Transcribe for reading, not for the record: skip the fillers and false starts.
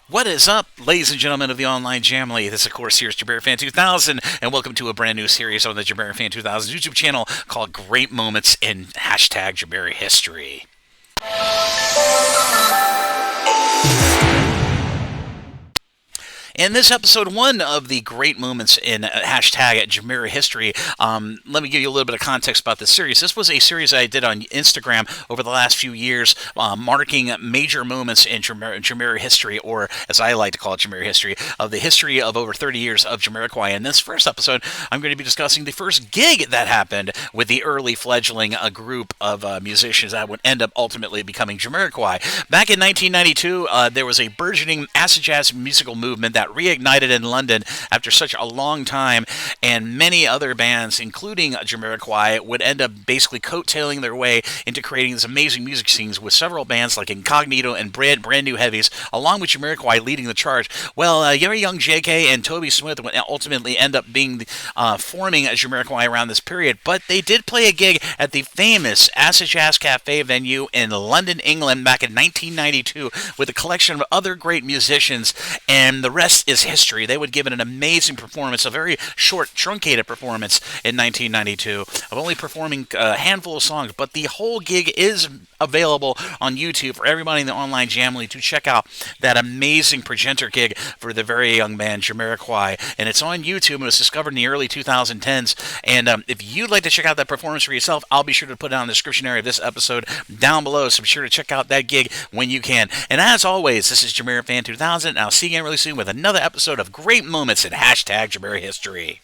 What is up, ladies and gentlemen of the online Jamily? This, of course, here is Jamiroquai 2000, and welcome to a brand new series on the Jamiroquai 2000 YouTube channel called Great Moments in #Jamiro History. In this episode one of the Great Moments in #Jamiro History, let me give you a little bit of context about this series. This was a series I did on Instagram over the last few years, marking major moments in Jamiro history, or as I like to call it, Jamiro history, of the history of over 30 years of Jamiroquai. In this first episode, I'm going to be discussing the first gig that happened with the early fledgling group of musicians that would end up ultimately becoming Jamiroquai. Back in 1992, there was a burgeoning acid jazz musical movement that reignited in London after such a long time, and many other bands, including Jamiroquai, would end up basically coattailing their way into creating these amazing music scenes, with several bands like Incognito and brand new heavies, along with Jamiroquai leading the charge. Well, very young JK and Toby Smith would ultimately end up being forming Jamiroquai around this period, but they did play a gig at the famous Acid Jazz Cafe venue in London, England back in 1992 with a collection of other great musicians, and the rest is history. They would give it an amazing performance, a very short, truncated performance in 1992 of only performing a handful of songs, but the whole gig is available on YouTube for everybody in the online Jamily to check out that amazing Progenitor gig for the very young band Jamiroquai, and it's on YouTube. It was discovered in the early 2010s, and if you'd like to check out that performance for yourself, I'll be sure to put it on the description area of this episode down below, so be sure to check out that gig when you can. And as always, this is Jamiroquai 2000, and I'll see you again really soon with another episode of Great Moments in #Jamiro History.